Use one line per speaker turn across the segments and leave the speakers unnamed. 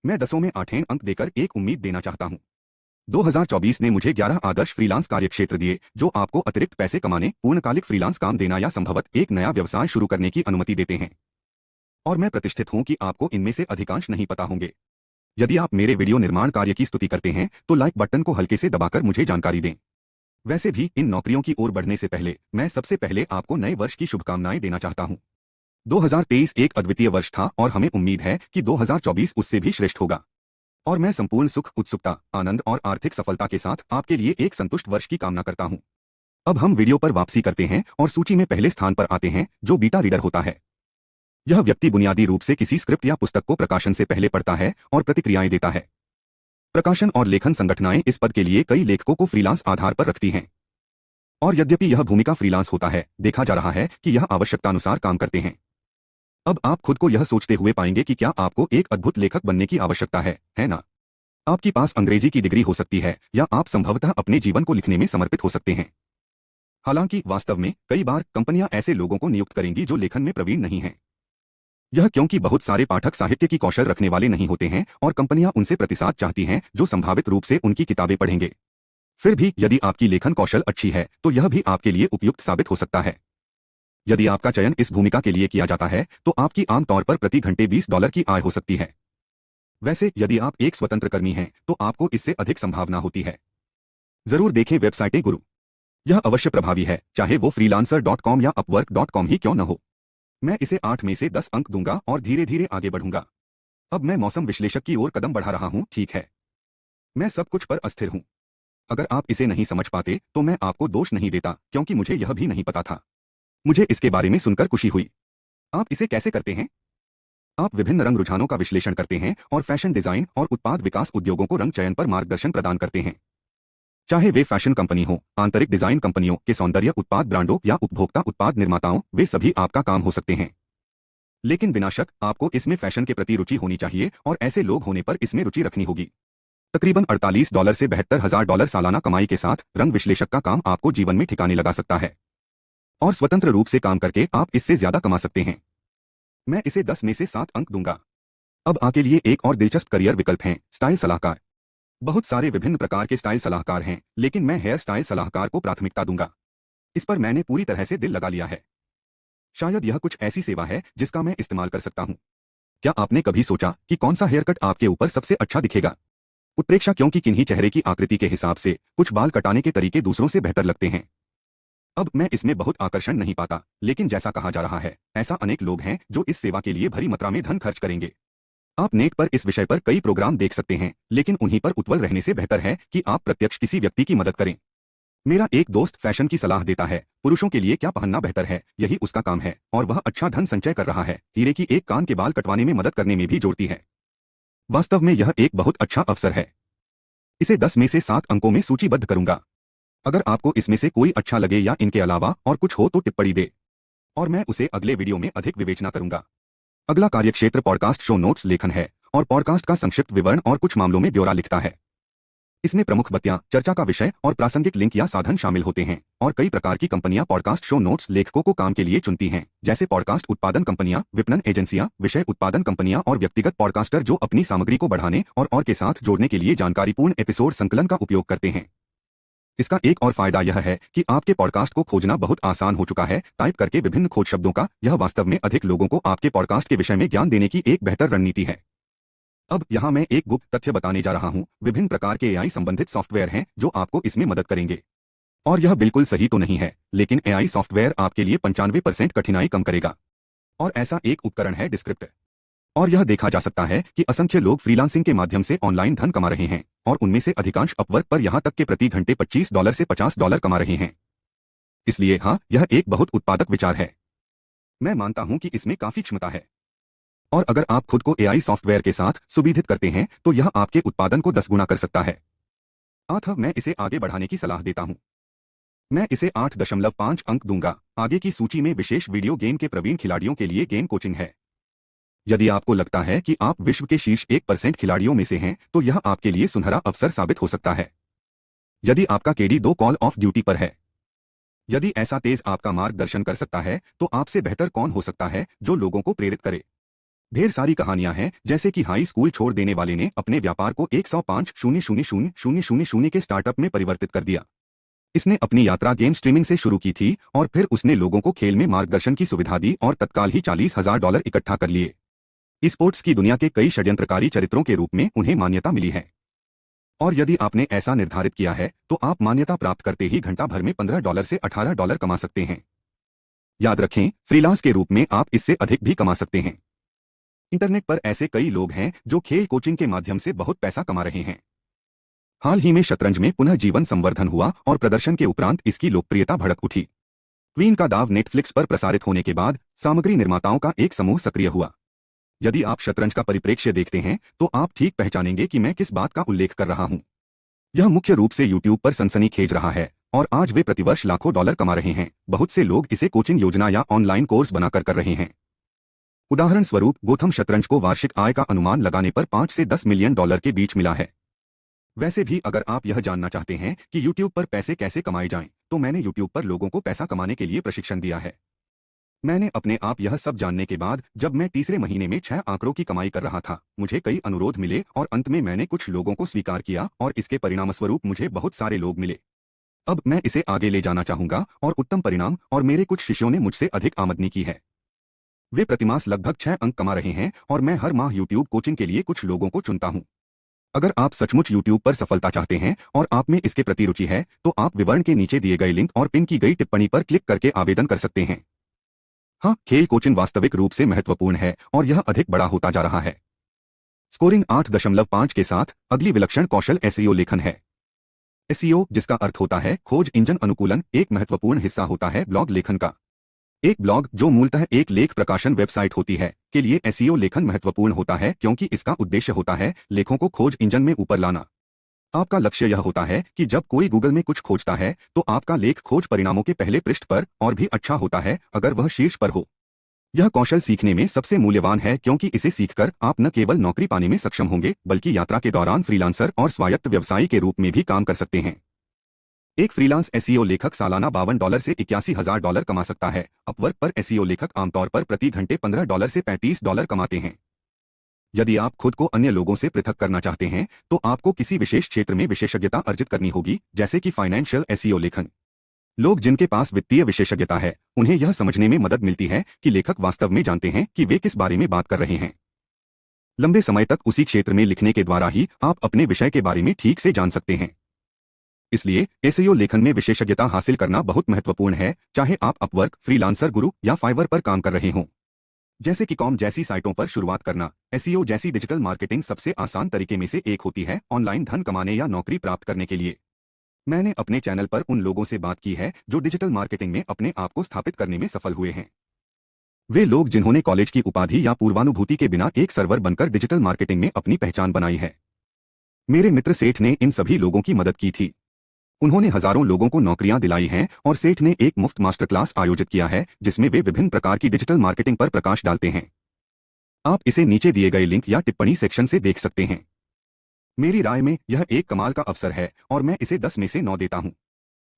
मैं दसों में 8 अंक देकर एक उम्मीद देना चाहता हूं। 2024 ने मुझे 11 आदर्श फ्रीलांस कार्यक्षेत्र दिए जो आपको अतिरिक्त पैसे कमाने, पूर्णकालिक फ्रीलांस काम देना या संभवतः एक नया व्यवसाय शुरू करने की अनुमति देते हैं। और मैं प्रतिष्ठित हूं कि आपको इनमें से अधिकांश नहीं पता होंगे। यदि आप मेरे वीडियो निर्माण कार्य की स्तुति करते हैं तो लाइक बटन को हल्के से दबाकर मुझे जानकारी दें। वैसे भी इन नौकरियों की ओर बढ़ने से पहले मैं सबसे पहले आपको नए वर्ष की शुभकामनाएं देना चाहता हूं। 2023 एक अद्वितीय वर्ष था और हमें उम्मीद है कि 2024 उससे भी श्रेष्ठ होगा। और मैं संपूर्ण सुख, उत्सुकता, आनंद और आर्थिक सफलता के साथ आपके लिए एक संतुष्ट वर्ष की कामना करता हूं। अब हम वीडियो पर वापसी करते हैं और सूची में पहले स्थान पर आते हैं जो बीटा रीडर होता है। यह व्यक्ति बुनियादी रूप से किसी स्क्रिप्ट या पुस्तक को प्रकाशन से पहले पढ़ता है और प्रतिक्रियाएं देता है। प्रकाशन और लेखन संगठनाएं इस पद के लिए कई लेखकों को फ्रीलांस आधार पर रखती हैं। और यद्यपि यह भूमिका फ्रीलांस होता है, देखा जा रहा है कि यह आवश्यकतानुसार काम करते हैं। अब आप खुद को यह सोचते हुए पाएंगे कि क्या आपको एक अद्भुत लेखक बनने की आवश्यकता है ना? आपके पास अंग्रेजी की डिग्री हो सकती है या आप संभवतः अपने जीवन को लिखने में समर्पित हो सकते हैं। हालांकि वास्तव में कई बार कंपनियां ऐसे लोगों को नियुक्त करेंगी जो लेखन में प्रवीण नहीं हैं। यह क्योंकि बहुत सारे पाठक साहित्य की कौशल रखने वाले नहीं होते हैं और कंपनियां उनसे प्रतिसाद चाहती हैं जो संभावित रूप से उनकी किताबें पढ़ेंगे। फिर भी यदि आपकी लेखन कौशल अच्छी है तो यह भी आपके लिए उपयुक्त साबित हो सकता है। यदि आपका चयन इस भूमिका के लिए किया जाता है तो आपकी आमतौर पर प्रति घंटे $20 की आय हो सकती है। वैसे यदि आप एक स्वतंत्र कर्मी हैं तो आपको इससे अधिक संभावना होती है। जरूर देखें वेबसाइटें गुरु। यह अवश्य प्रभावी है, चाहे वो freelancer.com या upwork.com ही क्यों न हो। मैं इसे 8 में से 10 अंक दूंगा और धीरे धीरे आगे बढ़ूंगा। अब मैं मौसम विश्लेषक की ओर कदम बढ़ा रहा हूं, ठीक है। मैं सब कुछ पर अस्थिर हूं। अगर आप इसे नहीं समझ पाते तो मैं आपको दोष नहीं देता क्योंकि मुझे यह भी नहीं पता था। मुझे इसके बारे में सुनकर खुशी हुई। आप इसे कैसे करते हैं? आप विभिन्न रंग रुझानों का विश्लेषण करते हैं और फैशन डिजाइन और उत्पाद विकास उद्योगों को रंग चयन पर मार्गदर्शन प्रदान करते हैं। चाहे वे फैशन कंपनी हो, आंतरिक डिजाइन कंपनियों के सौंदर्य उत्पाद ब्रांडों या उपभोक्ता उत्पाद निर्माताओं, वे सभी आपका काम हो सकते हैं। लेकिन बिना शक आपको इसमें फैशन के प्रति रुचि होनी चाहिए और ऐसे लोग होने पर इसमें रुचि रखनी होगी। तकरीबन $48 से $72,000 सालाना कमाई के साथ रंग विश्लेषक का काम आपको जीवन में ठिकाने लगा सकता है। और स्वतंत्र रूप से काम करके आप इससे ज्यादा कमा सकते हैं। मैं इसे 10 में से 7 अंक दूंगा। अब आपके लिए एक और दिलचस्प करियर विकल्प है, स्टाइल सलाहकार। बहुत सारे विभिन्न प्रकार के स्टाइल सलाहकार हैं, लेकिन मैं हेयर स्टाइल सलाहकार को प्राथमिकता दूंगा। इस पर मैंने पूरी तरह से दिल लगा लिया है। शायद यह कुछ ऐसी सेवा है जिसका मैं इस्तेमाल कर सकता हूं। क्या आपने कभी सोचा कि कौन सा हेयर कट आपके ऊपर सबसे अच्छा दिखेगा? उत्प्रेक्षा क्योंकि किन्हीं चेहरे की आकृति के हिसाब से कुछ बाल कटाने के तरीके दूसरों से बेहतर लगते हैं। अब मैं इसमें बहुत आकर्षण नहीं पाता, लेकिन जैसा कहा जा रहा है, ऐसा अनेक लोग हैं जो इस सेवा के लिए भारी मात्रा में धन खर्च करेंगे। आप नेट पर इस विषय पर कई प्रोग्राम देख सकते हैं, लेकिन उन्हीं पर उतवल रहने से बेहतर है कि आप प्रत्यक्ष किसी व्यक्ति की मदद करें। मेरा एक दोस्त फैशन की सलाह देता है, पुरुषों के लिए क्या पहनना बेहतर है, यही उसका काम है और वह अच्छा धन संचय कर रहा है। हीरे की एक कान के बाल कटवाने में मदद करने में भी जोड़ती है। वास्तव में यह एक बहुत अच्छा अवसर है। इसे 10 में से 7 अंकों में सूचीबद्ध करूंगा। अगर आपको इसमें से कोई अच्छा लगे या इनके अलावा और कुछ हो तो टिप्पणी दे और मैं उसे अगले वीडियो में अधिक विवेचना करूंगा। अगला कार्यक्षेत्र पॉडकास्ट शो नोट्स लेखन है और पॉडकास्ट का संक्षिप्त विवरण और कुछ मामलों में ब्यौरा लिखता है। इसमें प्रमुख बत्तियां, चर्चा का विषय और प्रासंगिक लिंक या साधन शामिल होते हैं और कई प्रकार की कंपनियां पॉडकास्ट शो नोट्स लेखकों को काम के लिए चुनती हैं, जैसे पॉडकास्ट उत्पादन कंपनियां, विपणन एजेंसियां, विषय उत्पादन कंपनियां और व्यक्तिगत पॉडकास्टर जो अपनी सामग्री को बढ़ाने और के साथ जोड़ने के लिए जानकारीपूर्ण एपिसोड संकलन का उपयोग करते हैं। इसका एक और फायदा यह है कि आपके पॉडकास्ट को खोजना बहुत आसान हो चुका है। टाइप करके विभिन्न खोज शब्दों का यह वास्तव में अधिक लोगों को आपके पॉडकास्ट के विषय में ज्ञान देने की एक बेहतर रणनीति है। अब यहाँ मैं एक गुप्त तथ्य बताने जा रहा हूँ। विभिन्न प्रकार के एआई संबंधित सॉफ्टवेयर हैं जो आपको इसमें मदद करेंगे। और यह बिल्कुल सही तो नहीं है, लेकिन एआई सॉफ्टवेयर आपके लिए 95% कठिनाई कम करेगा। और ऐसा एक उपकरण है डिस्क्रिप्ट। और यह देखा जा सकता है कि असंख्य लोग फ्रीलांसिंग के माध्यम से ऑनलाइन धन कमा रहे हैं और उनमें से अधिकांश अपवर्क पर यहां तक के प्रति घंटे $25 से $50 कमा रहे हैं। इसलिए हाँ, यह एक बहुत उत्पादक विचार है। मैं मानता हूं कि इसमें काफी क्षमता है। और अगर आप खुद को एआई सॉफ्टवेयर के साथ सुविधित करते हैं तो यह आपके उत्पादन को 10 गुना कर सकता है। अतः मैं इसे आगे बढ़ाने की सलाह देता हूं। मैं इसे 8.5 अंक दूंगा। आगे की सूची में विशेष वीडियो गेम के प्रवीण खिलाड़ियों के लिए गेम कोचिंग है। यदि आपको लगता है कि आप विश्व के शीर्ष 1% खिलाड़ियों में से हैं तो यह आपके लिए सुनहरा अवसर साबित हो सकता है। यदि आपका केडी 2 कॉल ऑफ ड्यूटी पर है, यदि ऐसा तेज आपका मार्गदर्शन कर सकता है तो आपसे बेहतर कौन हो सकता है जो लोगों को प्रेरित करे। ढेर सारी कहानियां हैं, जैसे कि हाई स्कूल छोड़ देने वाले ने अपने व्यापार को 105,000,000 के स्टार्टअप में परिवर्तित कर दिया। इसने अपनी यात्रा गेम स्ट्रीमिंग से शुरू की थी और फिर उसने लोगों को खेल में मार्गदर्शन की सुविधा दी और तत्काल ही $40,000 इकट्ठा कर लिए। स्पोर्ट्स की दुनिया के कई षड्यंत्रकारी चरित्रों के रूप में उन्हें मान्यता मिली है। और यदि आपने ऐसा निर्धारित किया है तो आप मान्यता प्राप्त करते ही घंटा भर में $15 से $18 कमा सकते हैं। याद रखें, फ्रीलांस के रूप में आप इससे अधिक भी कमा सकते हैं। इंटरनेट पर ऐसे कई लोग हैं जो खेल कोचिंग के माध्यम से बहुत पैसा कमा रहे हैं। हाल ही में शतरंज में पुनः जीवन संवर्धन हुआ और प्रदर्शन के उपरांत इसकी लोकप्रियता भड़क उठी। क्वीन का दाव नेटफ्लिक्स पर प्रसारित होने के बाद सामग्री निर्माताओं का एक समूह सक्रिय हुआ। यदि आप शतरंज का परिप्रेक्ष्य देखते हैं तो आप ठीक पहचानेंगे कि मैं किस बात का उल्लेख कर रहा हूं। यह मुख्य रूप से यूट्यूब पर सनसनी खेज रहा है और आज वे प्रतिवर्ष लाखों डॉलर कमा रहे हैं। बहुत से लोग इसे कोचिंग योजना या ऑनलाइन कोर्स बनाकर कर रहे हैं। उदाहरण स्वरूप गोथम शतरंज को वार्षिक आय का अनुमान लगाने पर $5 से $10 मिलियन के बीच मिला है। वैसे भी अगर आप यह जानना चाहते हैं कि YouTube पर पैसे कैसे कमाए जाएं, तो मैंने YouTube पर लोगों को पैसा कमाने के लिए प्रशिक्षण दिया है। मैंने अपने आप यह सब जानने के बाद जब मैं तीसरे महीने में 6 आंकड़ों की कमाई कर रहा था, मुझे कई अनुरोध मिले और अंत में मैंने कुछ लोगों को स्वीकार किया और इसके परिणामस्वरूप मुझे बहुत सारे लोग मिले। अब मैं इसे आगे ले जाना चाहूंगा और उत्तम परिणाम, और मेरे कुछ शिष्यों ने मुझसे अधिक आमदनी की है। वे प्रतिमास लगभग 6 अंक कमा रहे हैं और मैं हर माह YouTube कोचिंग के लिए कुछ लोगों को चुनता हूं। अगर आप सचमुच YouTube पर सफलता चाहते हैं और आप में इसके प्रति रुचि है, तो आप विवरण के नीचे दिए गए लिंक और पिन की गई टिप्पणी पर क्लिक करके आवेदन कर सकते हैं। हाँ, खेल कोचिंग वास्तविक रूप से महत्वपूर्ण है और यह अधिक बड़ा होता जा रहा है। स्कोरिंग 8.5 के साथ अगली विलक्षण कौशल SEO लेखन है। SEO, जिसका अर्थ होता है खोज इंजन अनुकूलन, एक महत्वपूर्ण हिस्सा होता है ब्लॉग लेखन का। एक ब्लॉग, जो मूलतः एक लेख प्रकाशन वेबसाइट होती है, के लिए SEO लेखन महत्वपूर्ण होता है क्योंकि इसका उद्देश्य होता है लेखों को खोज इंजन में ऊपर लाना। आपका लक्ष्य यह होता है कि जब कोई गूगल में कुछ खोजता है तो आपका लेख खोज परिणामों के पहले पृष्ठ पर और भी अच्छा होता है अगर वह शीर्ष पर हो। यह कौशल सीखने में सबसे मूल्यवान है क्योंकि इसे सीखकर आप न केवल नौकरी पाने में सक्षम होंगे, बल्कि यात्रा के दौरान फ्रीलांसर और स्वायत्त व्यवसायी के रूप में भी काम कर सकते हैं। एक फ्रीलांस SEO लेखक सालाना $52 से $81,000 कमा सकता है। अपवर्क पर SEO लेखक आमतौर पर प्रति घंटे $15 से $35 कमाते हैं। यदि आप खुद को अन्य लोगों से पृथक करना चाहते हैं तो आपको किसी विशेष क्षेत्र में विशेषज्ञता अर्जित करनी होगी, जैसे कि फाइनेंशियल SEO लेखन। लोग जिनके पास वित्तीय विशेषज्ञता है, उन्हें यह समझने में मदद मिलती है कि लेखक वास्तव में जानते हैं कि वे किस बारे में बात कर रहे हैं। लंबे समय तक उसी क्षेत्र में लिखने के द्वारा ही आप अपने विषय के बारे में ठीक से जान सकते हैं। इसलिए SEO लेखन में विशेषज्ञता हासिल करना बहुत महत्वपूर्ण है, चाहे आप अपवर्क, फ्रीलांसर गुरु या फाइवर पर काम कर रहे हों। जैसे कि कॉम जैसी साइटों पर शुरुआत करना, SEO जैसी डिजिटल मार्केटिंग सबसे आसान तरीके में से एक होती है ऑनलाइन धन कमाने या नौकरी प्राप्त करने के लिए। मैंने अपने चैनल पर उन लोगों से बात की है जो डिजिटल मार्केटिंग में अपने आप को स्थापित करने में सफल हुए हैं। वे लोग जिन्होंने कॉलेज की उपाधि या पूर्वानुभूति के बिना एक सर्वर बनकर डिजिटल मार्केटिंग में अपनी पहचान बनाई है। मेरे मित्र सेठ ने इन सभी लोगों की मदद की थी। उन्होंने हजारों लोगों को नौकरियां दिलाई हैं और सेठ ने एक मुफ्त मास्टर क्लास आयोजित किया है जिसमें वे विभिन्न प्रकार की डिजिटल मार्केटिंग पर प्रकाश डालते हैं। आप इसे नीचे दिए गए लिंक या टिप्पणी सेक्शन से देख सकते हैं। मेरी राय में यह एक कमाल का अवसर है और मैं इसे 10 में से 9 देता हूं।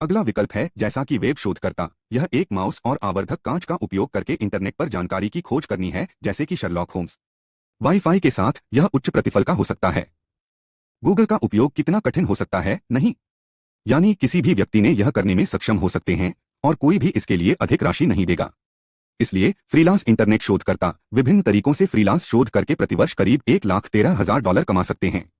अगला विकल्प है, जैसा कि वेब शोधकर्ता, यह एक माउस और आवर्धक कांच का उपयोग करके इंटरनेट पर जानकारी की खोज करनी है, जैसे कि शर्लॉक होम्स। वाईफाई के साथ यह उच्च प्रतिफल का हो सकता है। गूगल का उपयोग कितना कठिन हो सकता है, नहीं? यानी किसी भी व्यक्ति ने यह करने में सक्षम हो सकते हैं और कोई भी इसके लिए अधिक राशि नहीं देगा। इसलिए फ्रीलांस इंटरनेट शोधकर्ता विभिन्न तरीकों से फ्रीलांस शोध करके प्रतिवर्ष करीब $1,13,000 कमा सकते हैं।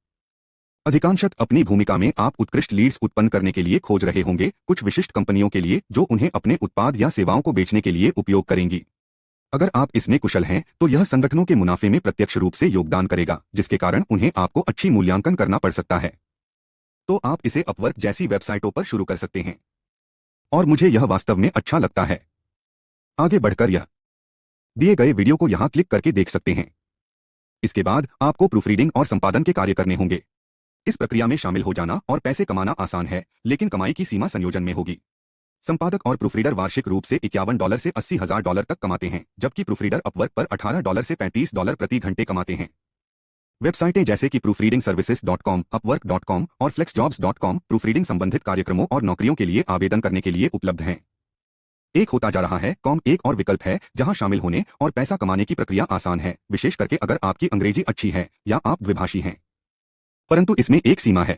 अधिकांशतः अपनी भूमिका में आप उत्कृष्ट लीड्स उत्पन्न करने के लिए खोज रहे होंगे, कुछ विशिष्ट कंपनियों के लिए जो उन्हें अपने उत्पाद या सेवाओं को बेचने के लिए उपयोग करेंगी। अगर आप इसमें कुशल हैं तो यह संगठनों के मुनाफे में प्रत्यक्ष रूप से योगदान करेगा, जिसके कारण उन्हें आपको अच्छी मूल्यांकन करना पड़ सकता है। तो आप इसे अपवर्क जैसी वेबसाइटों पर शुरू कर सकते हैं और मुझे यह वास्तव में अच्छा लगता है। आगे बढ़कर यह दिए गए वीडियो को यहां क्लिक करके देख सकते हैं। इसके बाद आपको प्रूफरीडिंग और संपादन के कार्य करने होंगे। इस प्रक्रिया में शामिल हो जाना और पैसे कमाना आसान है, लेकिन कमाई की सीमा संयोजन में होगी। संपादक और प्रूफरीडर वार्षिक रूप से $51 से $80,000 तक कमाते हैं, जबकि प्रूफरीडर अपवर्क पर $18 से $35 प्रति घंटे कमाते हैं। वेबसाइटें जैसे कि proofreadingservices.com, upwork.com और flexjobs.com प्रूफरीडिंग संबंधित कार्यक्रमों और नौकरियों के लिए आवेदन करने के लिए उपलब्ध हैं। एक होता जा रहा है कॉम एक और विकल्प है जहां शामिल होने और पैसा कमाने की प्रक्रिया आसान है, विशेष करके अगर आपकी अंग्रेजी अच्छी है या आप द्विभाषी हैं। परंतु इसमें एक सीमा है।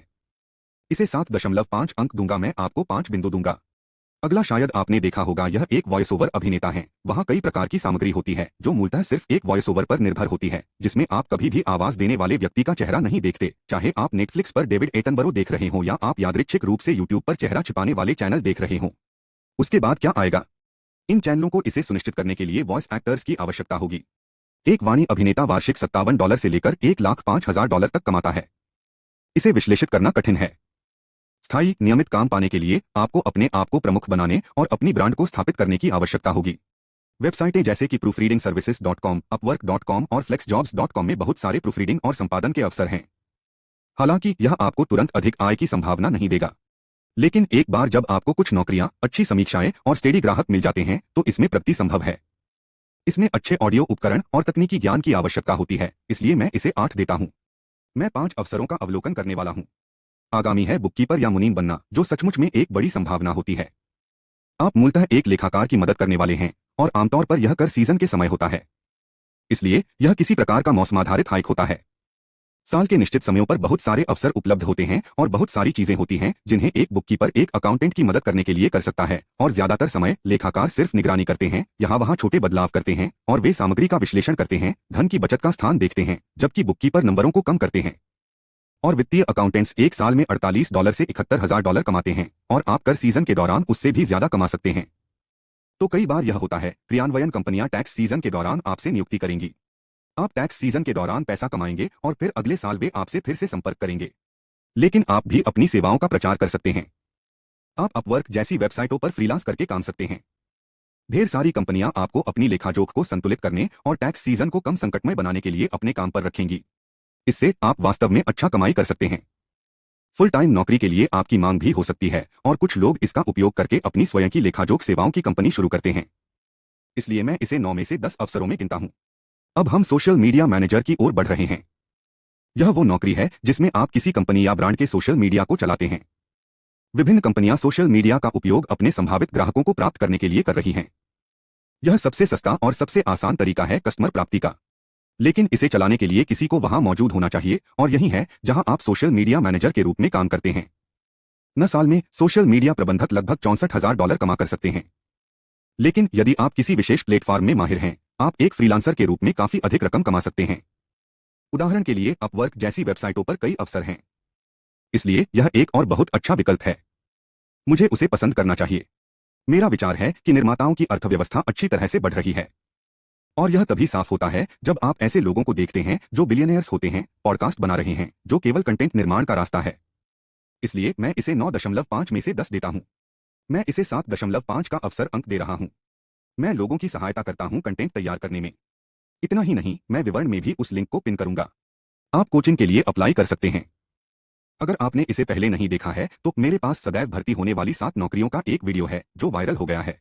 इसे 7.5 अंक दूंगा, मैं आपको 5 बिंदु दूंगा। अगला शायद आपने देखा होगा, यह एक वॉइस ओवर अभिनेता है। वहां कई प्रकार की सामग्री होती है जो मूलतः सिर्फ एक वॉइस ओवर पर निर्भर होती है, जिसमें आप कभी भी आवाज देने वाले व्यक्ति का चेहरा नहीं देखते। चाहे आप नेटफ्लिक्स पर डेविड एटनबरो देख रहे हो या आप यादृच्छिक रूप से यूट्यूब पर चेहरा छिपाने वाले चैनल देख रहे हो। उसके बाद क्या आएगा? इन चैनलों को इसे सुनिश्चित करने के लिए वॉइस एक्टर्स की आवश्यकता होगी। एक वाणी अभिनेता वार्षिक $57 से लेकर $1,05,000 तक कमाता है। इसे विश्लेषित करना कठिन है। स्थायी नियमित काम पाने के लिए आपको अपने आप को प्रमुख बनाने और अपनी ब्रांड को स्थापित करने की आवश्यकता होगी। वेबसाइटें जैसे कि proofreadingservices.com, upwork.com और flexjobs.com में बहुत सारे प्रूफरीडिंग और संपादन के अवसर हैं। हालांकि यह आपको तुरंत अधिक आय की संभावना नहीं देगा, लेकिन एक बार जब आपको कुछ नौकरियां, अच्छी समीक्षाएं और स्टेडी ग्राहक मिल जाते हैं तो इसमें प्रगति संभव है। इसमें अच्छे ऑडियो उपकरण और तकनीकी ज्ञान की आवश्यकता होती है, इसलिए मैं इसे 8 देता हूं। मैं 5 अवसरों का अवलोकन करने वाला हूं। आगामी है बुककीपर या मुनीम बनना, जो सचमुच में एक बड़ी संभावना होती है। आप मूलतः एक लेखाकार की मदद करने वाले हैं और आमतौर पर यह कर सीजन के समय होता है, इसलिए यह किसी प्रकार का मौसमाधारित हाइक होता है। साल के निश्चित समयों पर बहुत सारे अवसर उपलब्ध होते हैं और बहुत सारी चीजें होती हैं जिन्हें एक बुककीपर एक अकाउंटेंट की मदद करने के लिए कर सकता है, और ज्यादातर समय लेखाकार सिर्फ निगरानी करते हैं, यहाँ वहाँ छोटे बदलाव करते हैं और वे सामग्री का विश्लेषण करते हैं, धन की बचत का स्थान देखते हैं, जबकि बुककीपर नंबरों को कम करते हैं। और वित्तीय अकाउंटेंट्स एक साल में $48 से $71,000 कमाते हैं और आप कर सीजन के दौरान उससे भी ज्यादा कमा सकते हैं। तो कई बार यह होता है, क्रियान्वयन कंपनियां टैक्स सीजन के दौरान आपसे नियुक्ति करेंगी। आप टैक्स सीजन के दौरान पैसा कमाएंगे और फिर अगले साल वे आपसे फिर से संपर्क करेंगे। लेकिन आप भी अपनी सेवाओं का प्रचार कर सकते हैं। आप अपवर्क जैसी वेबसाइटों पर फ्रीलांस करके काम सकते हैं। ढेर सारी कंपनियां आपको अपनी लेखाजोख को संतुलित करने और टैक्स सीजन को कम संकटमय बनाने के लिए अपने काम पर रखेंगी। इससे आप वास्तव में अच्छा कमाई कर सकते हैं। फुल टाइम नौकरी के लिए आपकी मांग भी हो सकती है और कुछ लोग इसका उपयोग करके अपनी स्वयं की लेखाजोख सेवाओं की कंपनी शुरू करते हैं। इसलिए मैं इसे 9 में से 10 अवसरों में गिनता हूं। अब हम सोशल मीडिया मैनेजर की ओर बढ़ रहे हैं। यह वो नौकरी है जिसमें आप किसी कंपनी या ब्रांड के सोशल मीडिया को चलाते हैं। विभिन्न कंपनियां सोशल मीडिया का उपयोग अपने संभावित ग्राहकों को प्राप्त करने के लिए कर रही हैं। यह सबसे सस्ता और सबसे आसान तरीका है कस्टमर प्राप्ति का, लेकिन इसे चलाने के लिए किसी को वहां मौजूद होना चाहिए, और यही है जहां आप सोशल मीडिया मैनेजर के रूप में काम करते हैं। न साल में सोशल मीडिया प्रबंधक लगभग $64,000 कमा कर सकते हैं। लेकिन यदि आप किसी विशेष प्लेटफॉर्म में माहिर हैं, आप एक फ्रीलांसर के रूप में काफी अधिक रकम कमा सकते हैं। उदाहरण के लिए अपवर्क जैसी वेबसाइटों पर कई अवसर हैं, इसलिए यह एक और बहुत अच्छा विकल्प है। मुझे उसे पसंद करना चाहिए। मेरा विचार है कि निर्माताओं की अर्थव्यवस्था अच्छी तरह से बढ़ रही है, और यह तभी साफ होता है जब आप ऐसे लोगों को देखते हैं जो बिलियनियर्स होते हैं, पॉडकास्ट बना रहे हैं, जो केवल कंटेंट निर्माण का रास्ता है। इसलिए मैं इसे 9.5 में से 10 देता हूं। मैं इसे 7.5 का अवसर अंक दे रहा हूं। मैं लोगों की सहायता करता हूं कंटेंट तैयार करने में। इतना ही नहीं, मैं विवरण में भी उस लिंक को पिन करूंगा। आप कोचिंग के लिए अप्लाई कर सकते हैं। अगर आपने इसे पहले नहीं देखा है तो मेरे पास सदैव भर्ती होने वाली 7 नौकरियों का एक वीडियो है जो वायरल हो गया है।